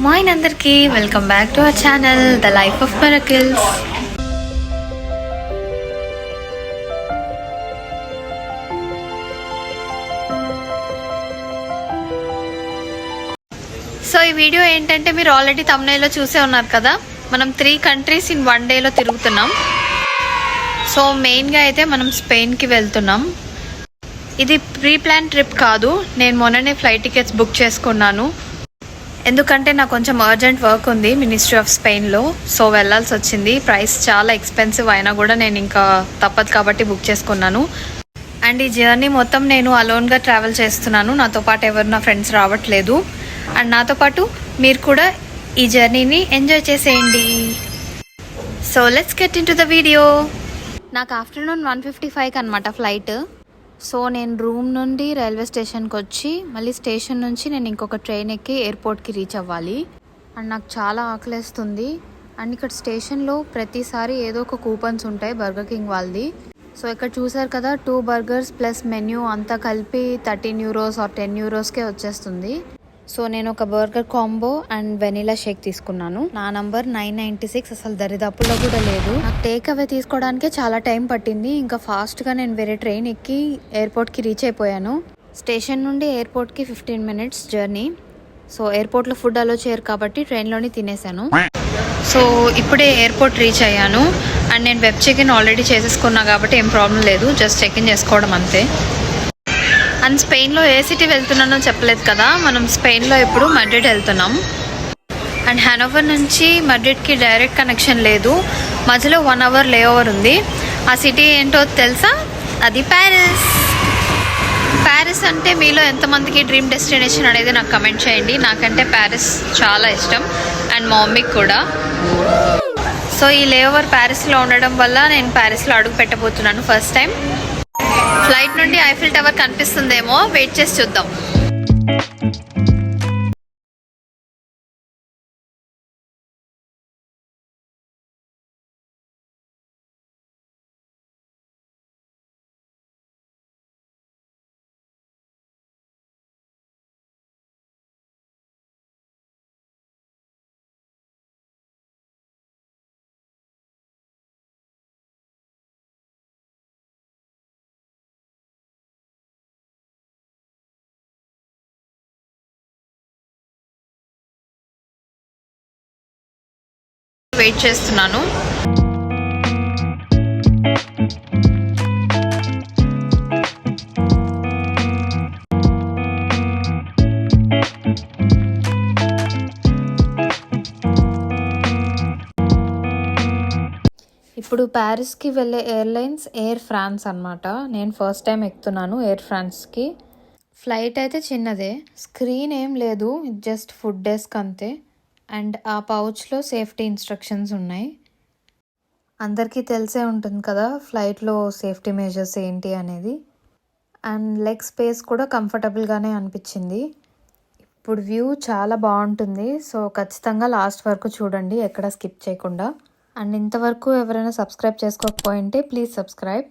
Morning అందరికీ welcome back to our channel the life of miracles. So ఈ video ఏంటంటే మీరు ఆల్రెడీ థంబ్నెయిల్లో చూసే ఉన్నారు కదా, మనం 3 కంట్రీస్ ఇన్ 1 డేలో తిరుగుతున్నాం. సో మెయిన్గా అయితే మనం స్పెయిన్కి వెళ్తున్నాం. ఇది ప్రీ ప్లాన్ ట్రిప్ కాదు, నేను మొన్ననే ఫ్లైట్ టికెట్స్ బుక్ చేసుకున్నాను. ఎందుకంటే నాకు కొంచెం అర్జెంట్ వర్క్ ఉంది మినిస్ట్రీ ఆఫ్ స్పెయిన్లో, సో వెళ్ళాల్సి వచ్చింది. ప్రైస్ చాలా ఎక్స్పెన్సివ్ అయినా కూడా నేను ఇంకా తప్పదు కాబట్టి బుక్ చేసుకున్నాను. అండ్ ఈ జర్నీ మొత్తం నేను అలోన్గా ట్రావెల్ చేస్తున్నాను, నాతో పాటు ఎవరు నా ఫ్రెండ్స్ రావట్లేదు. అండ్ నాతో పాటు మీరు కూడా ఈ జర్నీని ఎంజాయ్ చేసేయండి. So let's get in to the video. నాకు ఆఫ్టర్నూన్ 1:55కి అనమాట ఫ్లైట్. సో నేను రూమ్ నుండి రైల్వే స్టేషన్కి వచ్చి మళ్ళీ స్టేషన్ నుంచి నేను ఇంకొక ట్రైన్ ఎక్కి ఎయిర్పోర్ట్కి రీచ్ అవ్వాలి. అండ్ నాకు చాలా ఆకలేస్తుంది. అండ్ ఇక్కడ స్టేషన్లో ప్రతిసారి ఏదో ఒక కూపన్స్ ఉంటాయి బర్గర్ కింగ్ వాళ్ళది. సో ఇక్కడ చూసారు కదా, 2 బర్గర్స్ ప్లస్ మెన్యూ అంతా కలిపి 13 euros ఆర్ 10 eurosకే వచ్చేస్తుంది. సో నేను ఒక burger combo and vanilla shake తీసుకున్నాను. నా నంబర్ 996, అసలు దరిదాపుల్లో కూడా లేదు. నాకు టేక్ అవే తీసుకోవడానికే చాలా టైం పట్టింది. ఇంకా ఫాస్ట్గా నేను వేరే ట్రైన్ ఎక్కి ఎయిర్పోర్ట్కి రీచ్ అయిపోయాను. స్టేషన్ నుండి ఎయిర్పోర్ట్కి 15 minutes జర్నీ. సో ఎయిర్పోర్ట్లో ఫుడ్ అలో చేయరు కాబట్టి ట్రైన్లోనే తినేసాను. సో ఇప్పుడే ఎయిర్పోర్ట్ రీచ్ అయ్యాను. అండ్ నేను వెబ్ చెక్-ఇన్ ఆల్రెడీ చేసేసుకున్నా కాబట్టి ఏం ప్రాబ్లం లేదు, జస్ట్ చెక్-ఇన్ చేసుకోవడం అంతే. అండ్ స్పెయిన్లో ఏ సిటీ వెళ్తున్నానో చెప్పలేదు కదా, మనం స్పెయిన్లో ఇప్పుడు మడ్రిడ్ వెళ్తున్నాం. అండ్ హ్యానోవర్ నుంచి మడ్రిడ్కి డైరెక్ట్ కనెక్షన్ లేదు, మధ్యలో 1 hour లేఓవర్ ఉంది. ఆ సిటీ ఏంటో తెలుసా? అది ప్యారిస్. ప్యారిస్ అంటే మీలో ఎంతమందికి డ్రీమ్ డెస్టినేషన్ అనేది నాకు కమెంట్ చేయండి. నాకంటే ప్యారిస్ చాలా ఇష్టం అండ్ మా మమ్మీకి కూడా. సో ఈ లేఓవర్ ప్యారిస్లో ఉండడం వల్ల నేను ప్యారిస్లో అడుగు పెట్టబోతున్నాను ఫస్ట్ టైం. ఫ్లైట్ నుండి ఐఫిల్ టవర్ కనిపిస్తుందేమో, వెయిట్ చేసి చూద్దాం. వెయిట్ చేస్తున్నాను. ఇప్పుడు ప్యారిస్కి వెళ్ళే ఎయిర్లైన్స్ ఎయిర్ ఫ్రాన్స్ అనమాట. నేను ఫస్ట్ టైం ఎక్కుతున్నాను ఎయిర్ ఫ్రాన్స్కి. ఫ్లైట్ అయితే చిన్నదే, స్క్రీన్ ఏం లేదు, జస్ట్ ఫుడ్ డెస్క్ అంతే. అండ్ ఆ పౌచ్లో సేఫ్టీ ఇన్స్ట్రక్షన్స్ ఉన్నాయి. అందరికీ తెలిసే ఉంటుంది కదా ఫ్లైట్లో సేఫ్టీ మెజర్స్ ఏంటి అనేది. అండ్ లెగ్ స్పేస్ కూడా కంఫర్టబుల్గానే అనిపించింది. ఇప్పుడు వ్యూ చాలా బాగుంటుంది, సో ఖచ్చితంగా లాస్ట్ వరకు చూడండి, ఎక్కడ స్కిప్ చేయకుండా. అండ్ ఇంతవరకు ఎవరైనా సబ్స్క్రైబ్ చేసుకోకపోయింటే ప్లీజ్ సబ్స్క్రైబ్.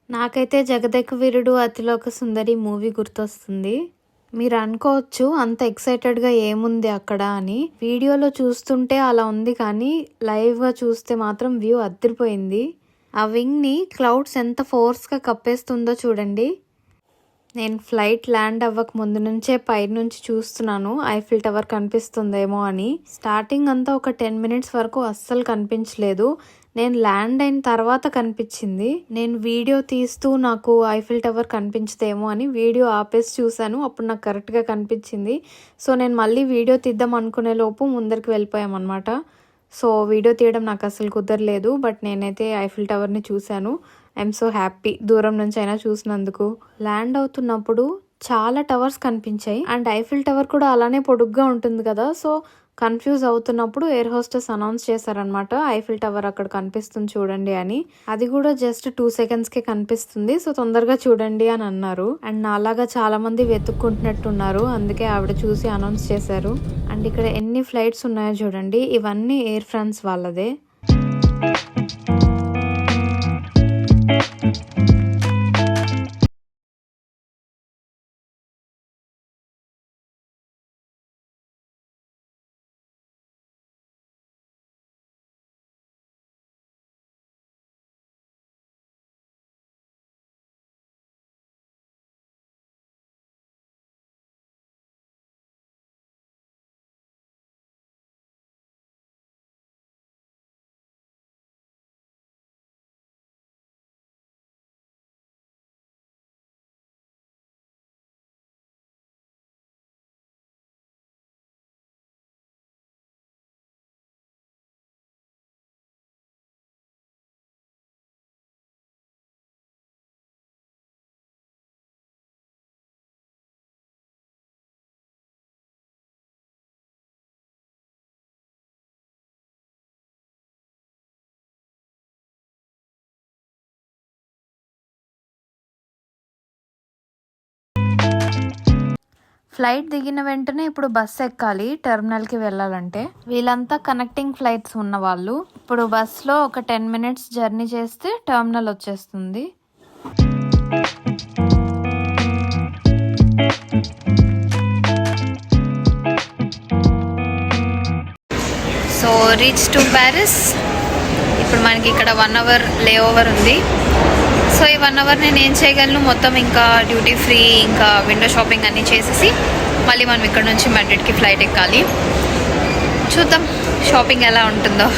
నాకైతే జగదేక వీరుడు అతిలోక సుందరి మూవీ గుర్తొస్తుంది. మీరు అనుకోవచ్చు అంత ఎక్సైటెడ్గా ఏముంది అక్కడ అని. వీడియోలో చూస్తుంటే అలా ఉంది, కానీ లైవ్గా చూస్తే మాత్రం వ్యూ అదిరిపోయింది. ఆ వింగ్ని క్లౌడ్స్ ఎంత ఫోర్స్గా కప్పేస్తుందో చూడండి. నేను ఫ్లైట్ ల్యాండ్ అవ్వక ముందు నుంచే పైనుంచి చూస్తున్నాను ఐఫిల్ టవర్ కనిపిస్తుందేమో అని. స్టార్టింగ్ అంతా ఒక 10 మినిట్స్ వరకు అస్సలు కనిపించలేదు. నేను ల్యాండ్ అయిన తర్వాత కనిపించింది. నేను వీడియో తీస్తూ నాకు ఐఫిల్ టవర్ కనిపించదేమో అని వీడియో ఆపేసి చూశాను. అప్పుడు నాకు కరెక్ట్గా కనిపించింది. సో నేను మళ్ళీ వీడియో తీద్దాం అనుకునే లోపు ముందరికి వెళ్ళిపోయామన్నమాట. సో వీడియో తీయడం నాకు అసలు కుదరలేదు. బట్ నేనైతే ఐఫిల్ టవర్ని చూశాను. ఐఎమ్ సో హ్యాపీ దూరం నుంచి అయినా చూసినందుకు. ల్యాండ్ అవుతున్నప్పుడు చాలా టవర్స్ కనిపించాయి. అండ్ ఐఫిల్ టవర్ కూడా అలానే పొడుగ్గా ఉంటుంది కదా. సో కన్ఫ్యూజ్ అవుతున్నప్పుడు ఎయిర్ హోస్టెస్ అనౌన్స్ చేశారనమాట, ఐఫిల్ టవర్ అక్కడ కనిపిస్తుంది చూడండి అని. అది కూడా జస్ట్ 2 సెకండ్స్కే కనిపిస్తుంది, సో తొందరగా చూడండి అని అన్నారు. అండ్ నాలాగా చాలా మంది వెతుక్కుంటున్నట్టున్నారు, అందుకే ఆవిడ చూసి అనౌన్స్ చేశారు. అండ్ ఇక్కడ ఎన్ని ఫ్లైట్స్ ఉన్నాయో చూడండి, ఇవన్నీ ఎయిర్ ఫ్రాన్స్ వాళ్ళదే. ఫ్లైట్ దిగిన వెంటనే ఇప్పుడు బస్సు ఎక్కాలి టెర్మినల్కి వెళ్ళాలంటే. వీళ్ళంతా కనెక్టింగ్ ఫ్లైట్స్ ఉన్న వాళ్ళు. ఇప్పుడు బస్సులో ఒక 10 మినిట్స్ జర్నీ చేస్తే టెర్మినల్ వచ్చేస్తుంది. So reach to Paris. ఇప్పుడు మనకి ఇక్కడ 1 అవర్ లే ఓవర్ ఉంది. సో ఈ 1 అవర్ నేను ఏం చేయగలను, మొత్తం ఇంకా డ్యూటీ ఫ్రీ ఇంకా విండో షాపింగ్ అన్నీ చేసేసి మళ్ళీ మనం ఇక్కడ నుంచి మాడ్రిడ్కి ఫ్లైట్ ఎక్కాలి. చూద్దాం షాపింగ్ ఎలా ఉంటుందో.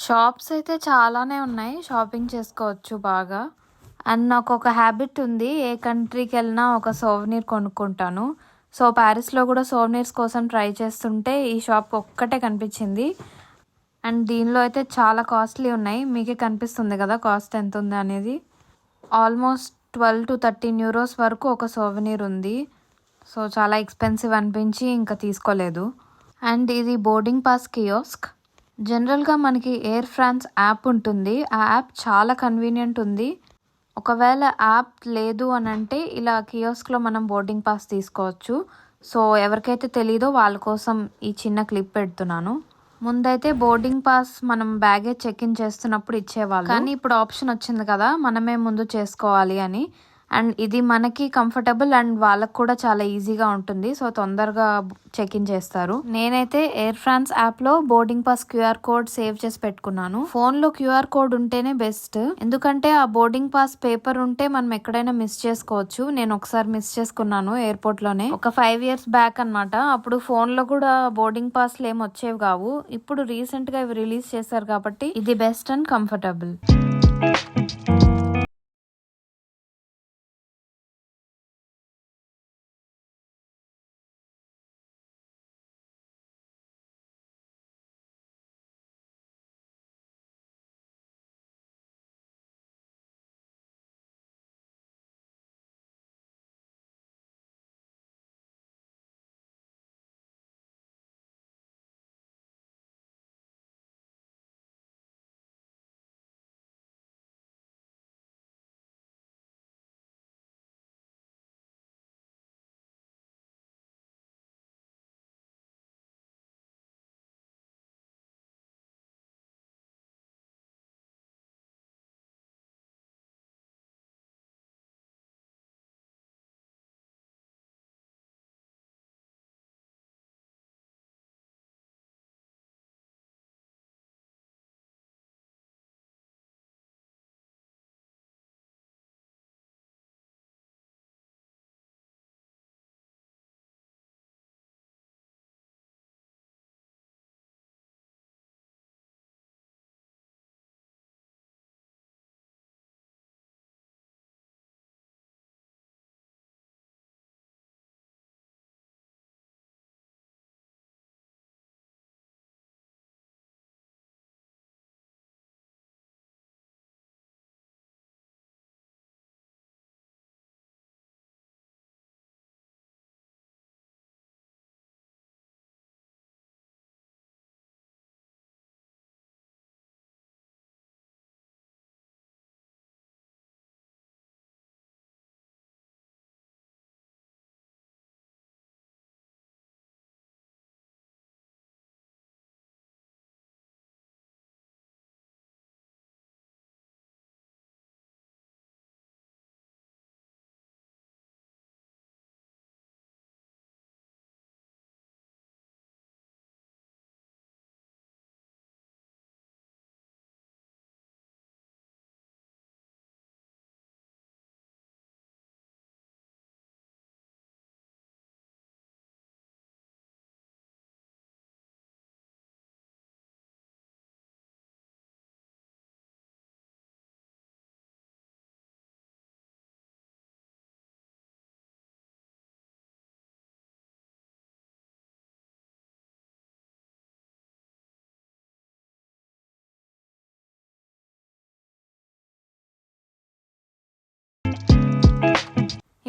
షాప్స్ అయితే చాలానే ఉన్నాయి, షాపింగ్ చేసుకోవచ్చు బాగా. అండ్ నాకు ఒక హ్యాబిట్ ఉంది, ఏ కంట్రీకి వెళ్ళినా ఒక సోవెనీర్ కొనుక్కుంటాను. సో ప్యారిస్లో కూడా సోవెనీర్స్ కోసం ట్రై చేస్తుంటే ఈ షాప్ ఒక్కటే కనిపించింది. అండ్ దీనిలో అయితే చాలా కాస్ట్లీ ఉన్నాయి, మీకే కనిపిస్తుంది కదా కాస్ట్ ఎంత ఉంది అనేది. ఆల్మోస్ట్ 12 to 13 యూరోస్ వరకు ఒక సోవెనీర్ ఉంది. సో చాలా ఎక్స్పెన్సివ్ అనిపించి ఇంకా తీసుకోలేదు. అండ్ ఇది బోర్డింగ్ పాస్ కియోస్క్. జనరల్గా మనకి ఎయిర్ ఫ్రాన్స్ యాప్ ఉంటుంది, ఆ యాప్ చాలా కన్వీనియంట్ ఉంది. ఒకవేళ యాప్ లేదు అని అంటే ఇలా కియోస్క్లో మనం బోర్డింగ్ పాస్ తీసుకోవచ్చు. సో ఎవరికైతే తెలీదో వాళ్ళ కోసం ఈ చిన్న క్లిప్ పెడుతున్నాను. ముందైతే బోర్డింగ్ పాస్ మనం బ్యాగేజ్ చెక్ ఇన్ చేస్తున్నప్పుడు ఇచ్చేవాళ్ళు, కానీ ఇప్పుడు ఆప్షన్ వచ్చింది కదా మనమే ముందు చేసుకోవాలి అని. అండ్ ఇది మనకి కంఫర్టబుల్ అండ్ వాళ్ళకు కూడా చాలా ఈజీగా ఉంటుంది. సో తొందరగా చెక్ ఇన్ చేస్తారు. నేనైతే ఎయిర్ ఫ్రాన్స్ యాప్లో boarding pass QR code save చేసి పెట్టుకున్నాను. ఫోన్లో QR కోడ్ ఉంటేనే బెస్ట్, ఎందుకంటే ఆ బోర్డింగ్ పాస్ పేపర్ ఉంటే మనం ఎక్కడైనా మిస్ చేసుకోవచ్చు. నేను ఒకసారి మిస్ చేసుకున్నాను ఎయిర్పోర్ట్లోనే, ఒక 5 years బ్యాక్ అనమాట. అప్పుడు ఫోన్లో కూడా బోర్డింగ్ పాస్లు ఏమి వచ్చేవి కావు. ఇప్పుడు రీసెంట్గా ఇవి రిలీజ్ చేశారు కాబట్టి ఇది బెస్ట్ అండ్ కంఫర్టబుల్.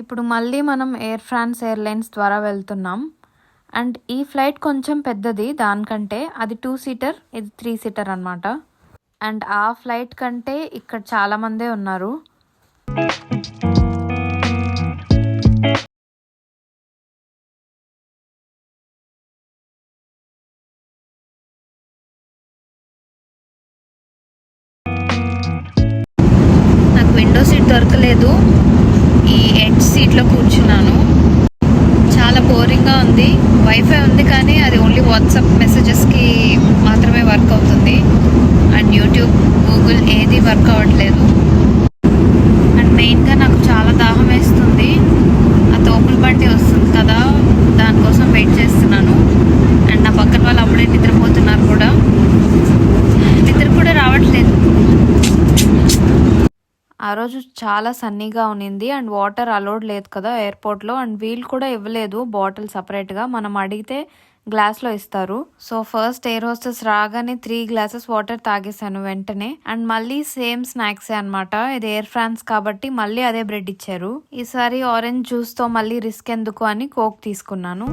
ఇప్పుడు మళ్ళీ మనం ఎయిర్ ఫ్రాన్స్ ఎయిర్లైన్స్ ద్వారా వెళ్తున్నాం. అండ్ ఈ ఫ్లైట్ కొంచెం పెద్దది దానికంటే, అది 2 సీటర్, ఇది 3 సీటర్ అనమాట. అండ్ ఆ ఫ్లైట్ కంటే ఇక్కడ చాలా మందే ఉన్నారు. నాకు విండో సీట్ దొరకలేదు, ఈ ఎడ్జ్ సీట్లో కూర్చున్నాను. చాలా బోరింగ్గా ఉంది. వైఫై ఉంది కానీ అది ఓన్లీ వాట్సాప్ మెసేజెస్కి మాత్రమే వర్క్ అవుతుంది. అండ్ యూట్యూబ్, గూగుల్ ఏది వర్క్ అవ్వట్లేదు. అండ్ మెయిన్గా నాకు చాలా దాహం వేస్తుంది. ఆ తోపుల బండి వస్తుంది కదా, దానికోసం వెయిట్ చేస్తున్నాను. అండ్ నా పక్కన వాళ్ళు అప్పుడే నిద్రపోతున్నారు కూడా. నిద్ర కూడా రావట్లేదు. ఆ రోజు చాలా సన్నీగా ఉన్నింది అండ్ వాటర్ అలౌడ్ లేదు కదా ఎయిర్పోర్ట్లో. అండ్ వీల్ కూడా ఇవ్వలేదు బాటిల్ సపరేట్గా, మనం అడిగితే గ్లాస్లో ఇస్తారు. సో ఫస్ట్ ఎయిర్ హోస్టెస్ రాగానే 3 గ్లాసెస్ వాటర్ తాగేసాను వెంటనే. అండ్ మళ్ళీ సేమ్ స్నాక్సే అనమాట. ఇది ఎయిర్ ఫ్రాన్స్ కాబట్టి మళ్ళీ అదే బ్రెడ్ ఇచ్చారు. ఈసారి ఆరెంజ్ జ్యూస్తో మళ్ళీ రిస్క్ ఎందుకు అని కోక్ తీసుకున్నాను.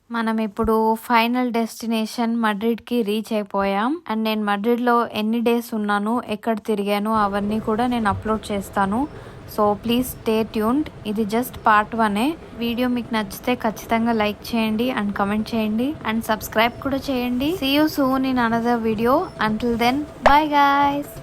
మనం ఇప్పుడు ఫైనల్ డెస్టినేషన్ మడ్రిడ్కి రీచ్ అయిపోయాం. అండ్ నేను మడ్రిడ్లో ఎన్ని డేస్ ఉన్నాను, ఎక్కడ తిరిగాను అవన్నీ కూడా నేను అప్లోడ్ చేస్తాను. So please stay tuned. ఇది జస్ట్ పార్ట్ 1. వీడియో మీకు నచ్చితే ఖచ్చితంగా లైక్ చేయండి అండ్ కమెంట్ చేయండి అండ్ సబ్స్క్రైబ్ కూడా చేయండి. See you soon in another video. Until then, bye guys.